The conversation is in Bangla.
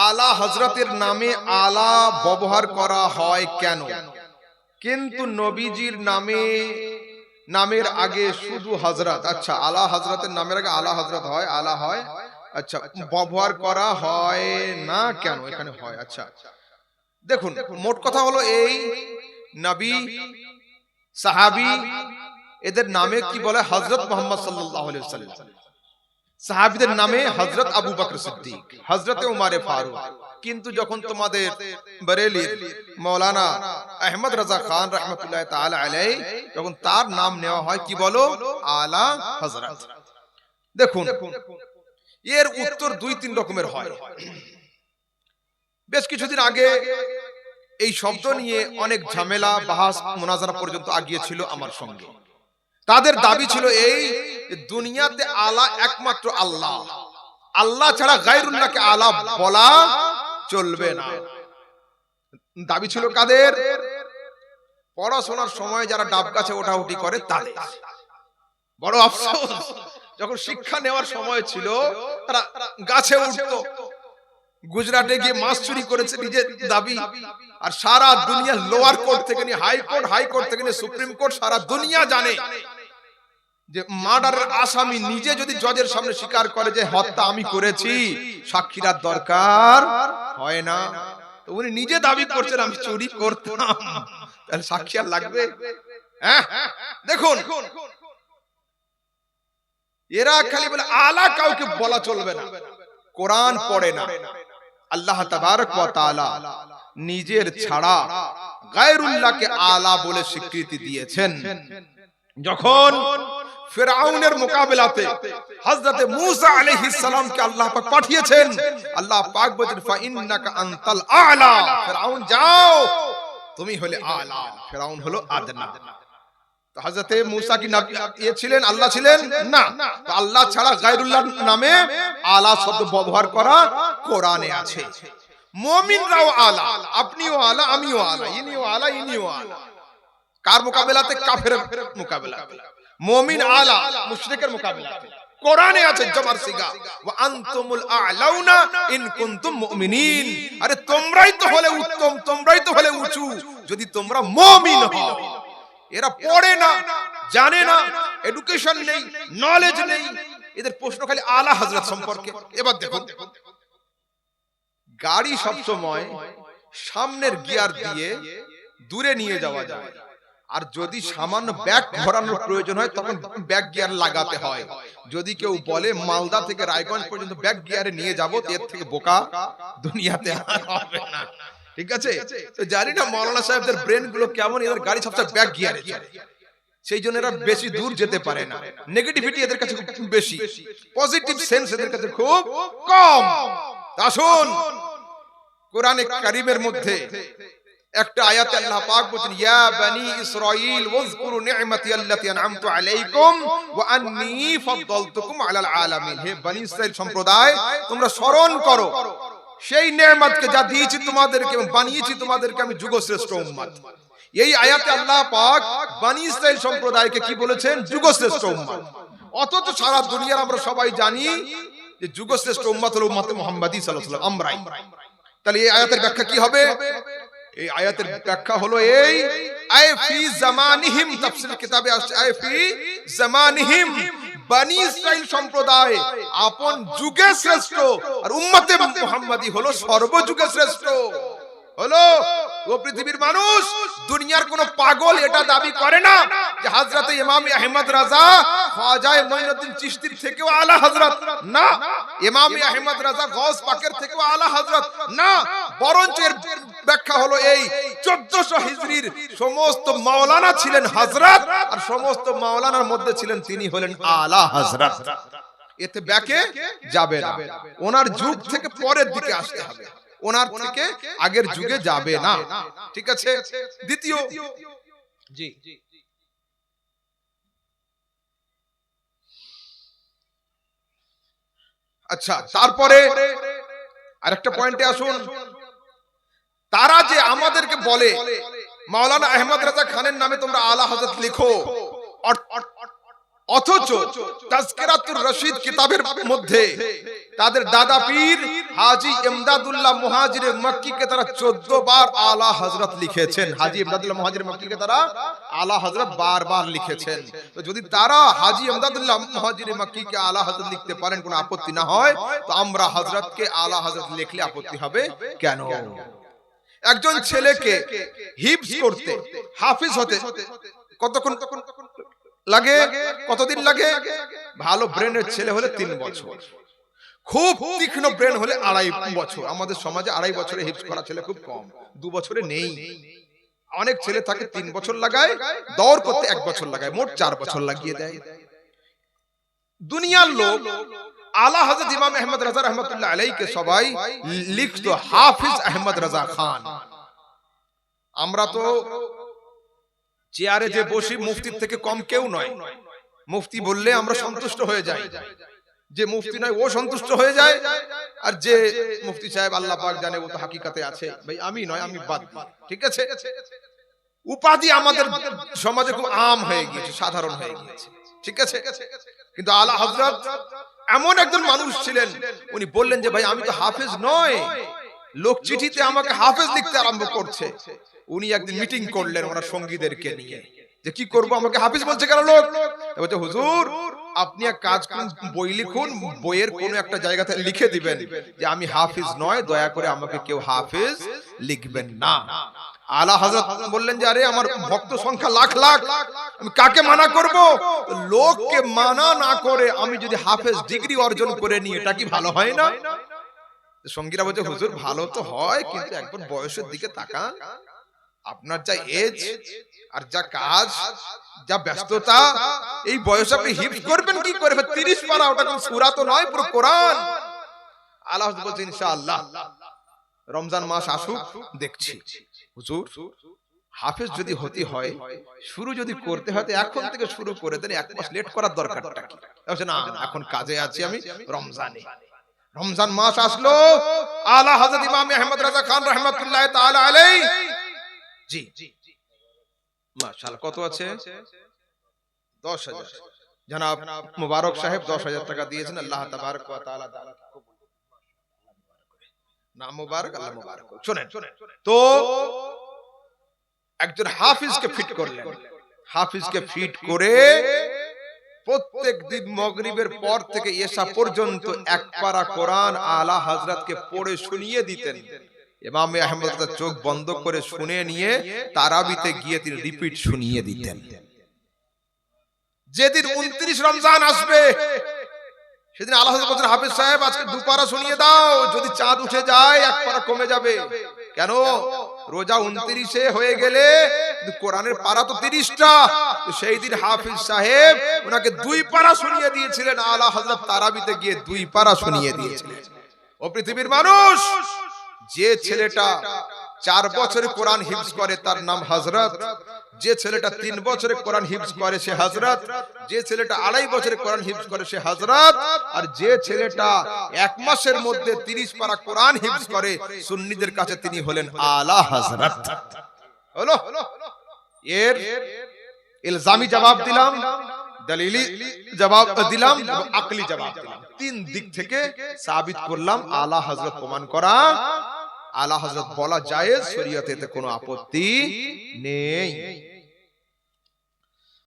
আলা হযরতের নামে আলা ব্যবহার করা হয় কেন? কিন্তু নবীজির নামের আগে শুধু হযরত, আচ্ছা আলা হযরতের নামের আগে আলা হযরত হয়, আলা হয়, আচ্ছা ব্যবহার করা হয় না কেন? এখানে হয়। আচ্ছা দেখুন, মোট কথা হলো এই, নবী, সাহাবী, এদের নামে কি বলে? হযরত মুহাম্মদ সাল্লাল্লাহু আলাইহি ওয়াসাল্লাম। সাহাবীদের নামে হযরত আবু বকর সিদ্দিক, হযরত উমর ফারুক। কিন্তু যখন তোমাদের বরেলির মাওলানা আহমদ রাজা খান রাহমাতুল্লাহ তাআলা আলাইহি, যখন তার নাম নেওয়া হয় কি বলো? আলা হযরত। দেখুন এর উত্তর দুই তিন রকমের হয়। বেশ কিছুদিন আগে এই শব্দ নিয়ে অনেক ঝামেলা, বাহাস, মুনাজারা পর্যন্ত আগিয়েছিল আমার সঙ্গে। তাদের দাবি ছিল এই, দুনিয়াতে আলা একমাত্র আল্লাহ, আল্লাহ ছাড়া গায়রুল্লাহকে আলা বলা চলবে না। দাবি ছিল কাদের? পড়াশোনার সময় যারা ডাব গাছে ওঠাউঠি করে তাদের। বড় আফসোস, যখন শিক্ষা নেওয়ার সময় ছিল তারা গাছে উঠতো, গুজরাটে গিয়ে মাছ চুরি করেছে নিজের দাবি, আর সারা দুনিয়া লোয়ার কোর্ট থেকে নিয়ে হাই কোর্ট থেকে নিয়ে সুপ্রিম কোর্ট সারা দুনিয়া জানে যে মার্ডারের আসামি নিজে যদি জজের সামনে স্বীকার করে যে হত্যা আমি করেছি, সাক্ষীর দরকার হয় না। তো উনি নিজে দাবি করছেন আমি চুরি করতাম, তাহলে সাক্ষী আর লাগবে? হ্যাঁ, দেখুন এরা খালি বলে আলা কাউকে বলা চলবে না, কোরআন পড়ে না। আল্লাহ তাবারক ওয়া তাআলা নিজের ছাড়া গায়রুল্লাহকে আলা বলে স্বীকৃতি দিয়েছেন। যখন ফিরআউনের মোকাবেলাতে হযরত মূসা আলাইহিস সালামকে আল্লাহ পাক পাঠিয়েছেন, আল্লাহ পাক বলেন ফা ইন্নাকা আনতাল আলা, ফিরআউন যাও তুমি হলে আলা, ফিরআউন হলো আদনা। তো হযরত মূসা কি নবী ছিলেন, আল্লাহ ছিলেন না? তো আল্লাহ ছাড়া গায়রুল্লাহর নামে আলা শব্দ ব্যবহার করা কোরআনে আছে। মুমিনরাও আলা, আপনিও আলা, আমিও আলা, ইনিও আলা, ইনিও আলা। কার মোকাবেলাতে? কাফেরের মোকাবেলাতে। মুমিন আলা, মুশরিকের মোকাবেলাতে। কোরআনে আছে জমার সিগা, ওয়া আনতুমুল আ'লাউনা ইন কুনতুম মুমিনিন। আরে তোমরাই তো হলে উত্তম, তোমরাই তো হলে উঁচু যদি তোমরা মুমিন হও। এরা পড়ে না, জানে না, এডুকেশন নেই, নলেজ নেই, এদের প্রশ্ন খালি আলা হযরত সম্পর্কে। এবার দেখুন, গাড়ি সব সময় সামনের গিয়ার দিয়ে দূরে নিয়ে যাওয়া যায়, আর যদি সামান্য ব্যাক ঘোরানোর প্রয়োজন হয় তখন ব্যাক গিয়ার লাগাতে হয়। যদি কেউ বলে মালদা থেকে রায়গঞ্জ পর্যন্ত ব্যাক গিয়ারে নিয়ে যাব, এর থেকে বোকা দুনিয়াতে আর হবে না। ঠিক আছে? তো জানি না মাওলানা সাহেবদের ব্রেন গুলো কেমন, এদের গাড়ি সবসময় ব্যাক গিয়ারে চলে, সেই জন্য এরা বেশি দূর যেতে পারে না। নেগেটিভিটি এদের কাছে খুব বেশি, পজিটিভ সেন্স এদের কাছে খুব কম। আসুন কোরআনে কারীমের মধ্যে একটা আয়াতে আল্লাহ পাক বলেন, ইয়া বনি ইসরাঈল ওয়াজকুরু নি'মাতি আল্লাতী আন'আমতু আলাইকুম ওয়া আন্নী ফাদ্দালতুকুম আলাল আলামিন। হে বনি ইসরাঈল সম্প্রদায়, তোমরা স্মরণ করো সেই নেয়ামতকে যা দিয়েছি তোমাদেরকে, বানিয়েছি তোমাদেরকে আমি যুগশ্রেষ্ঠ উম্মত। এই আয়াতে আল্লাহ পাক বনি ইসরাঈল সম্প্রদায়কে কি বলেছেন? যুগশ্রেষ্ঠ উম্মত। অথচ সারা দুনিয়ার আমরা সবাই জানি যে যুগশ্রেষ্ঠ উম্মত হলো উম্মতে মুহাম্মাদী সাল্লাল্লাহু আলাইহি ওয়াসাল্লাম, আমরাই। তাহলে এই আয়াতের ব্যাখ্যা কি হবে? এই আয়াতের ব্যাখ্যা হলো এই, আয় ফি জামানিহিম, তাফসীর কিতাবে আসছে আয় ফি জামানিহিম, বনি ইসরাইল সম্প্রদায় আপন যুগে শ্রেষ্ঠ, আর উম্মতে মুহাম্মাদী হলো সর্বযুগে শ্রেষ্ঠ। হলো ও পৃথিবীর মানুষ, দুনিয়ার কোন পাগল এটা দাবি করে না যে হযরত ইমাম আহমদ রাজা খাজা মঈনুদ্দিন চিশতির থেকেও আলা হযরত, না। ইমাম আহমদ রাজা গাউস পাকের থেকেও আলা হযরত, না। বরঞ্চ এর ব্যাখ্যা হলো এই, 1400 হিজরির সমস্ত মাওলানা ছিলেন হযরত, আর সমস্ত মাওলানার মধ্যে ছিলেন তিনি হলেন আলা হযরত। এতে ব্যাকে যাবে না, ওনার যুগ থেকে পরের দিকে আসতে হবে, ওনার থেকে আগের যুগে যাবে না। ঠিক আছে? দ্বিতীয়, জি আচ্ছা, তারপরে আরেকটা পয়েন্টে আসুন। তারা যে আমাদেরকে বলে মাওলানা আহমদ রাজা খানের নামে তোমরা আলা হযরত লিখো, অথচ তাজকিরাতুর রশিদ কিতাবের মধ্যে তাদের দাদা পীর হাজী ইমদাদুল্লাহ মুহাজিরে মক্কিকে তারা 14 বার আলা হযরত লিখেছেন। হাজী ইমদাদুল্লাহ মুহাজিরে মক্কিকে তারা আলা হযরত বারবার লিখেছেন। তো যদি তারা হাজী ইমদাদুল্লাহ মুহাজিরে মক্কিকে আলা হযরত লিখতে পারেন, কোনো আপত্তি না হয়, তো আমরা হযরতকে আলা হযরত লিখলে আপত্তি হবে কেন? একজন ছেলেকে হিফজ করতে, হাফিজ হতে কতক্ষণ লাগে, কতদিন লাগে? ভালো ব্রেনের ছেলে হলে 3 বছর, খুব তীক্ষ্ণ ব্রেন হলে 2.5 বছর। আমাদের সমাজে 2.5 বছরে হিফজ করা ছেলে খুব কম, 2 বছরে নেই। অনেক ছেলে থাকে 3 বছর লাগায়, দৌড় করতে 1 বছর লাগায়, মোট 4 বছর লাগিয়ে দেয়। দুনিয়ার লোক আলা হযরত ইমাম আহমদ রাজা রাহমাতুল্লাহ আলাইহিকে সবাই লিখতো হাফিজ আহমদ রাজা খান। আমরা তো চেয়ারে যে বসি মুফতির থেকে কম কেউ নয়। মুফতি বললে আমরা সন্তুষ্ট হয়ে যাই, যে মুফতি নয় ও সন্তুষ্ট হয়ে যায়, আর যে মুফতি সাহেব আল্লাহ পাক জানে ও তো হাকিকাতে আছে। ভাই আমি নয়, আমি বাদ দিই, ঠিক আছে? উপাধি আমাদের সমাজে খুব আম হয়ে গিয়েছে, সাধারণ হয়ে গিয়েছে, ঠিক আছে? কিন্তু আলা হযরত এমন একজন মানুষ ছিলেন, উনি বললেন যে ভাই আমি তো হাফেজ নয়। লোক চিঠিতে আমাকে হাফেজ লিখতে আরম্ভ করছে। উনি একদিন মিটিং করলেন ওনার সঙ্গীদেরকে নিয়ে, যে কি করব, আমাকে হাফেজ বলছে কেন লোক? বলছে হুজুর আপনি এক কাজ করুন, বই লিখুন, বইয়ের কোন একটা জায়গাতে লিখে দিবেন যে আমি হাফেজ নয়, দয়া করে আমাকে কেউ হাফেজ লিখবেন না। আলা হযরত বললেন যে আরে আমার ভক্ত সংখ্যা লাখ লাখ, আমি কাকে মানা করব? লোককে মানা না করে আমি যদি হাফেজ ডিগ্রি অর্জন করে নিই, এটা কি ভালো হয় না? সঙ্গীরা বলছে হুজুর ভালো তো হয়, কিন্তু একবার বয়সের দিকে তাকান, আপনার যা এজ আর যা কাজ, যা ব্যস্ততা, এই বয়সে আপনি হিফজ করবেন কি করে? 30 পারা, ওটা কোন সূরা তো নয়, পুরো কোরআন। আল্লাহ বলছে ইনশাআল্লাহ রমজান মাস আসুক, দেখছি। হুজুর হাফেজ যদি হতে হয়, শুরু যদি করতে হয়, এখন থেকে শুরু করে দেন, 1 মাস লেট করার দরকারটা কি? বলছে না, এখন কাজে আছি আমি, রমজানে। রমজান মাস আসলো, আলা হযরত ইমাম আহমদ রাজা খান রাহমাতুল্লাহ তাআলা আলাইহি, জি মাশাআল্লাহ, কত আছে? 10,000। জনাব মুবারক সাহেব 10,000 টাকা দিয়েছেন। আল্লাহ তাবারক ওয়া তাআলা নাম মুবারক, আল্লাহ মুবারক। শুনেন, তো একজন হাফিজকে ফিট করলেন। হাফিজকে ফিট করে প্রত্যেক দিন মাগরিবের পর থেকে এশা পর্যন্ত 1 পারা কোরআন আলা হযরতকে পড়ে শুনিয়ে দিতেন। ইমাম আহমদ তার চোখ বন্ধ করে শুনে নিয়ে তারাবিতে গিয়ে তিনি রিপিট শুনিয়ে দিতেন। যেদিন 29 রমজান আসবে, সেদিন আল্লাহ বলছেন হাফেজ সাহেব আজকে 2 পারা শুনিয়ে দাও, যদি চাঁদ উঠে যায় 1 পারা কমে যাবে। কেন? রোজা 29-এ হয়ে গেলে কোরআনের পারা তো 30টা। সেই দিন হাফিজ সাহেব ওনাকে 2 পারা শুনিয়ে দিয়েছিলেন। আলা হযরত তারাবিতে গিয়ে 2 পারা শুনিয়ে দিয়েছিলেন। ও পৃথিবীর মানুষ, যে ছেলেটা 4 বছরে কোরআন হিফজ করে তার নাম হযরত, যে ছেলেটা 3 বছরে কোরআন হিফজ করে সে হযরত, যে ছেলেটা 2.5 বছরে কোরআন হিফজ করে সে হযরত, আর যে ছেলেটা 1 মাসের মধ্যে 30 পারা কোরআন হিফজ করে সুন্নিদের কাছে তিনি হলেন আলা হযরত। হলো, এর ইলজামি জবাব দিলাম, দলিলি জবাব দিলাম, আকলি জবাব দিলাম। 3 দিক থেকে সাবিত করলাম আলা হযরত প্রমাণ করা, আলা হযরত বলা জায়েজ, শরীয়তে এতে কোনো আপত্তি নেই।